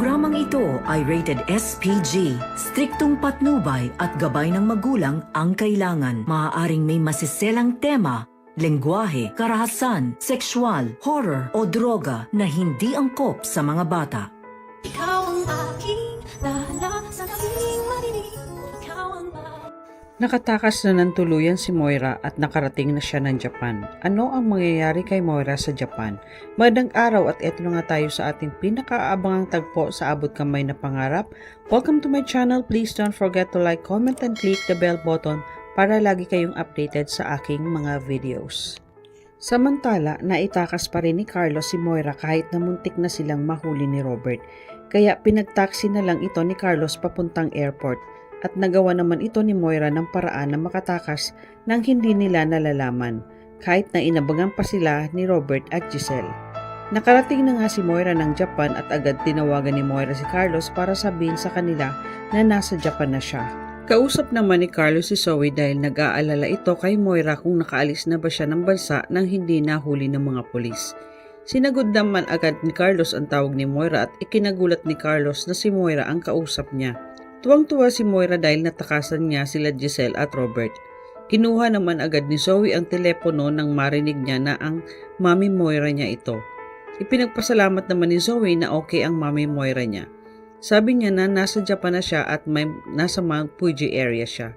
Programang ito ay rated SPG. Striktong patnubay at gabay ng magulang ang kailangan. Maaaring may masiselang tema, lengguwahe, karahasan, sexual, horror o droga na hindi angkop sa mga bata. Ikaw ang aking dahala sa aking marinig. Ikaw ang Nakatakas na ng tuluyan si Moira at nakarating na siya ng Japan. Ano ang mangyayari kay Moira sa Japan? Magandang araw at eto na nga tayo sa ating pinakaabangang tagpo sa abot kamay na pangarap. Welcome to my channel. Please don't forget to like, comment, and click the bell button para lagi kayong updated sa aking mga videos. Samantala, naitakas pa rin ni Carlos si Moira kahit na muntik na silang mahuli ni Robert. Kaya pinagtaksi na lang ito ni Carlos papuntang airport. At nagawa naman ito ni Moira ng paraan na makatakas nang hindi nila nalalaman, kahit na inabangan pa sila ni Robert at Giselle. Nakarating na nga si Moira ng Japan at agad tinawagan ni Moira si Carlos para sabihin sa kanila na nasa Japan na siya. Kausap naman ni Carlos si Zoe dahil nag-aalala ito kay Moira kung nakaalis na ba siya ng bansa nang hindi nahuli ng mga pulis. Sinagod naman agad ni Carlos ang tawag ni Moira at ikinagulat ni Carlos na si Moira ang kausap niya. Tuwang-tuwa si Moira dahil natakasan niya sila Giselle at Robert. Kinuha naman agad ni Zoe ang telepono nang marinig niya na ang Mami Moira niya ito. Ipinagpasalamat naman ni Zoe na okay ang Mami Moira niya. Sabi niya na nasa Japan na siya at nasa Mount Fuji area siya.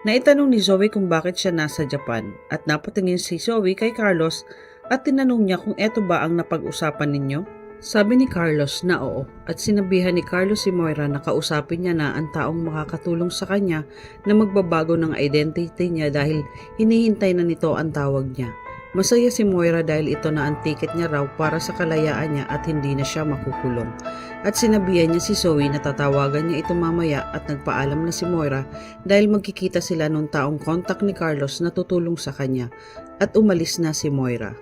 Naitanong ni Zoe kung bakit siya nasa Japan at napatingin si Zoe kay Carlos at tinanong niya kung eto ba ang napag-usapan ninyo. Sabi ni Carlos na oo at sinabihan ni Carlos si Moira na kausapin niya na ang taong makakatulong sa kanya na magbabago ng identity niya dahil hinihintay na nito ang tawag niya. Masaya si Moira dahil ito na ang ticket niya raw para sa kalayaan niya at hindi na siya makukulong. At sinabihan niya si Zoe na tatawagan niya ito mamaya at nagpaalam na si Moira dahil magkikita sila nung taong kontak ni Carlos na tutulong sa kanya at umalis na si Moira.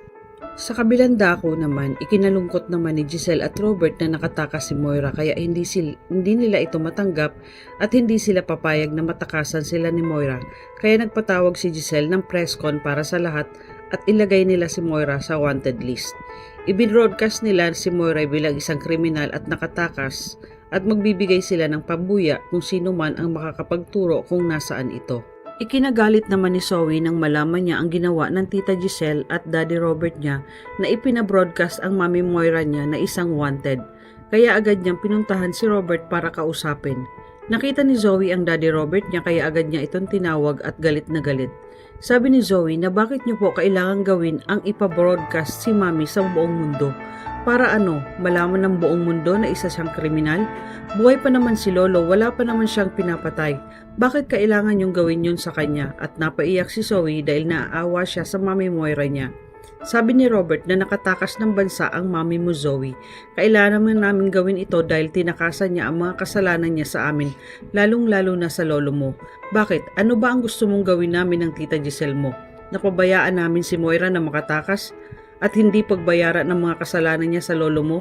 Sa kabilang dako naman, ikinalungkot naman ni Giselle at Robert na nakatakas si Moira kaya hindi nila ito matanggap at hindi sila papayag na matakasan sila ni Moira kaya nagpatawag si Giselle ng press con para sa lahat at ilagay nila si Moira sa wanted list. Ibinroadcast nila si Moira bilang isang kriminal at nakatakas at magbibigay sila ng pabuya kung sino man ang makakapagturo kung nasaan ito. Ikinagalit naman ni Zoe nang malaman niya ang ginawa ng Tita Giselle at Daddy Robert niya na ipinabroadcast ang Mami Moira niya na isang wanted. Kaya agad niyang pinuntahan si Robert para kausapin. Nakita ni Zoe ang Daddy Robert niya kaya agad niya itong tinawag at galit na galit. Sabi ni Zoe na bakit niyo po kailangan gawin ang ipabroadcast si Mami sa buong mundo. Para malaman ng buong mundo na isa siyang kriminal? Buhay pa naman si Lolo, wala pa naman siyang pinapatay. Bakit kailangan yung gawin yun sa kanya? At napaiyak si Zoe dahil naaawa siya sa Mami Moira niya. Sabi ni Robert na nakatakas ng bansa ang Mami mo Zoe. Kailangan namin gawin ito dahil tinakasan niya ang mga kasalanan niya sa amin, lalong-lalo na sa lolo mo. Bakit? Ano ba ang gusto mong gawin namin ng Tita Giselle mo? Napabayaan namin si Moira na makatakas? At hindi pagbayaran ng mga kasalanan niya sa lolo mo?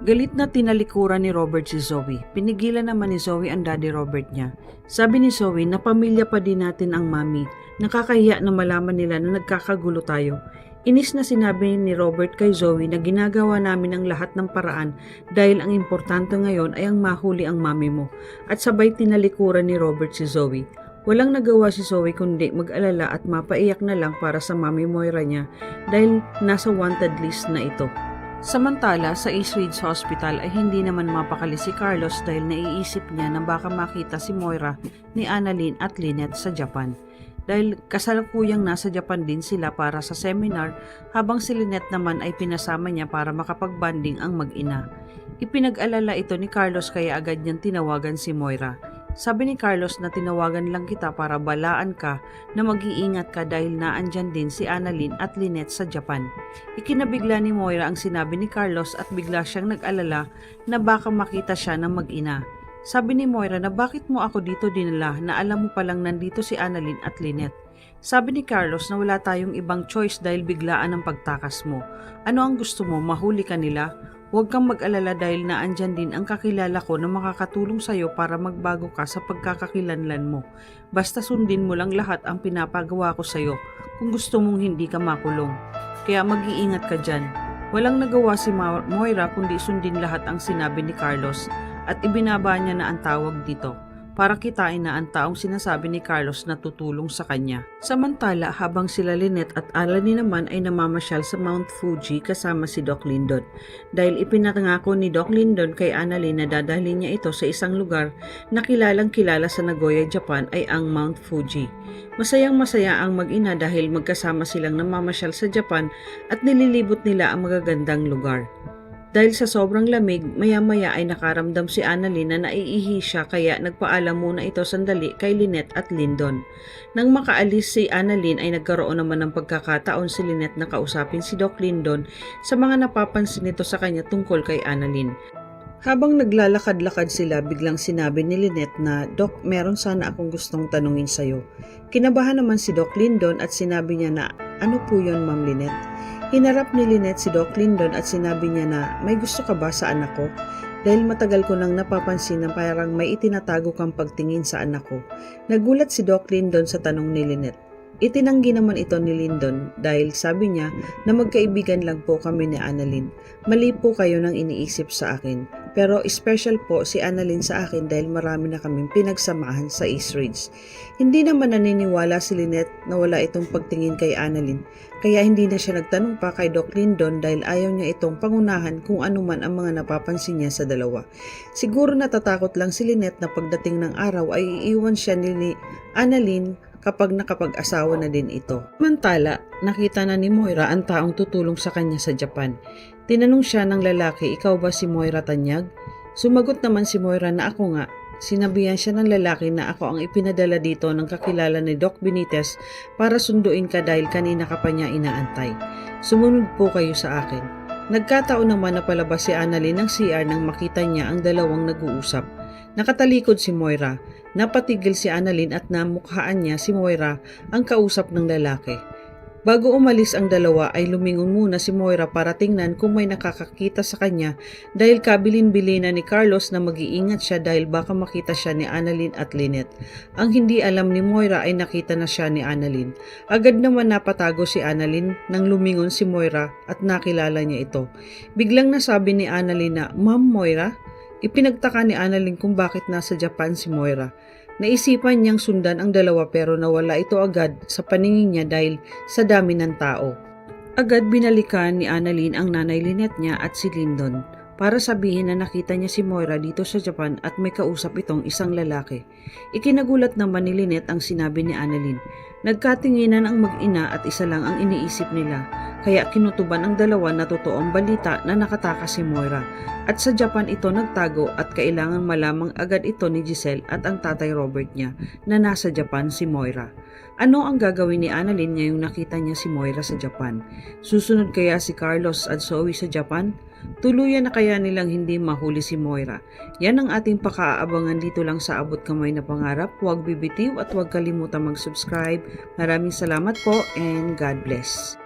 Galit na tinalikuran ni Robert si Zoe. Pinigilan naman ni Zoe ang Daddy Robert niya. Sabi ni Zoe na pamilya pa din natin ang Mami. Nakakahiya na malaman nila na nagkakagulo tayo. Inis na sinabi ni Robert kay Zoe na ginagawa namin ang lahat ng paraan dahil ang importante ngayon ay ang mahuli ang Mami mo. At sabay tinalikuran ni Robert si Zoe. Walang nagawa si Zoe kundi mag-alala at mapaiyak na lang para sa Mami Moira niya dahil nasa wanted list na ito. Samantala, sa Ace Reeds Hospital ay hindi naman mapakali si Carlos dahil naiisip niya na baka makita si Moira ni Annalyn at Lynette sa Japan. Dahil kasalukuyang nasa Japan din sila para sa seminar habang si Lynette naman ay pinasama niya para makapag-bonding ang mag-ina. Ipinag-alala ito ni Carlos kaya agad niyang tinawagan si Moira. Sabi ni Carlos na tinawagan lang kita para balaan ka na mag-iingat ka dahil naandyan din si Annalyn at Lynette sa Japan. Ikinabigla ni Moira ang sinabi ni Carlos at bigla siyang nag-alala na baka makita siya ng mag-ina. Sabi ni Moira na bakit mo ako dito dinala na alam mo palang nandito si Annalyn at Lynette. Sabi ni Carlos na wala tayong ibang choice dahil biglaan ang pagtakas mo. Ano ang gusto mo, mahuli ka nila? Huwag kang mag-alala dahil naandyan din ang kakilala ko na makakatulong sa'yo para magbago ka sa pagkakakilanlan mo. Basta sundin mo lang lahat ang pinapagawa ko sa'yo kung gusto mong hindi ka makulong. Kaya mag-iingat ka dyan. Walang nagawa si Moira kundi sundin lahat ang sinabi ni Carlos at ibinaba niya na ang tawag dito para kitain na ang taong sinasabi ni Carlos na tutulong sa kanya. Samantala, habang sila Lynette at Alanin naman ay namamasyal sa Mount Fuji kasama si Doc Lyndon. Dahil ipinangako ni Doc Lyndon kay Annalyn na dadalhin niya ito sa isang lugar na kilalang kilala sa Nagoya, Japan ay ang Mount Fuji. Masayang masaya ang mag-ina dahil magkasama silang namamasyal sa Japan at nililibot nila ang magagandang lugar. Dahil sa sobrang lamig, maya-maya ay nakaramdam si Annalyn na naiihi siya kaya nagpaalam muna ito sandali kay Lynette at Lyndon. Nang makaalis si Annalyn ay nagkaroon naman ng pagkakataon si Lynette na kausapin si Doc Lyndon sa mga napapansin nito sa kanya tungkol kay Annalyn. Habang naglalakad-lakad sila, biglang sinabi ni Lynette na, "Doc, meron sana akong gustong tanungin sa'yo." Kinabahan naman si Doc Lyndon at sinabi niya na, "Ano po yun, Ma'am Lynette?" Hinarap ni Lynette si Doc Lyndon at sinabi niya na, "May gusto ka ba sa anak ko? Dahil matagal ko nang napapansin na parang may itinatago kang pagtingin sa anak ko." Nagulat si Doc Lyndon sa tanong ni Lynette. Itinanggi naman ito ni Lyndon dahil sabi niya na magkaibigan lang po kami ni Annalyn. Mali po kayo nang iniisip sa akin. Pero special po si Annalyn sa akin dahil marami na kaming pinagsamahan sa East Ridge. Hindi naman naniniwala si Lynette na wala itong pagtingin kay Annalyn. Kaya hindi na siya nagtanong pa kay Doc Lyndon dahil ayaw niya itong pangunahan kung ano man ang mga napapansin niya sa dalawa. Siguro natatakot lang si Lynette na pagdating ng araw ay iiwan siya ni Annalyn kapag nakapag-asawa na din ito. Samantala, nakita na ni Moira ang taong tutulong sa kanya sa Japan. Tinanong siya ng lalaki, "Ikaw ba si Moira Tanyag?" Sumagot naman si Moira na, "Ako nga." Sinabihan siya ng lalaki na ako ang ipinadala dito ng kakilala ni Doc Benitez para sunduin ka dahil kanina ka pa niya inaantay. Sumunod po kayo sa akin. Nagkataon naman na palabas si Annalyn ng CR nang makita niya ang dalawang nag-uusap. Nakatalikod si Moira. Napatigil si Annalyn at namukhaan niya si Moira ang kausap ng lalaki. Bago umalis ang dalawa ay lumingon muna si Moira para tingnan kung may nakakakita sa kanya dahil kabilin-bilina ni Carlos na mag-iingat siya dahil baka makita siya ni Annalyn at Lynette. Ang hindi alam ni Moira ay nakita na siya ni Annalyn. Agad naman napatago si Annalyn nang lumingon si Moira at nakilala niya ito. Biglang nasabi ni Annalyn na, "Ma'am Moira?" Ipinagtaka ni Annalyn kung bakit nasa Japan si Moira. Naisipan niyang sundan ang dalawa pero nawala ito agad sa paningin niya dahil sa dami ng tao. Agad binalikan ni Annalyn ang nanay Lynette niya at si Lyndon para sabihin na nakita niya si Moira dito sa Japan at may kausap itong isang lalaki. Ikinagulat naman ni Lynette ang sinabi ni Annalyn. Nagkatinginan ang mag-ina at isa lang ang iniisip nila, kaya kinutuban ang dalawa na totoong balita na nakatakas si Moira. At sa Japan ito nagtago at kailangan malamang agad ito ni Giselle at ang tatay Robert niya na nasa Japan si Moira. Ano ang gagawin ni Annalyn ngayong nakita niya si Moira sa Japan? Susunod kaya si Carlos at Zoe sa Japan? Tuluyan na kaya nilang hindi mahuli si Moira? Yan ang ating pakaabangan dito lang sa Abot Kamay na Pangarap. Huwag bibitiw at huwag kalimutan mag-subscribe. Maraming salamat po and God bless.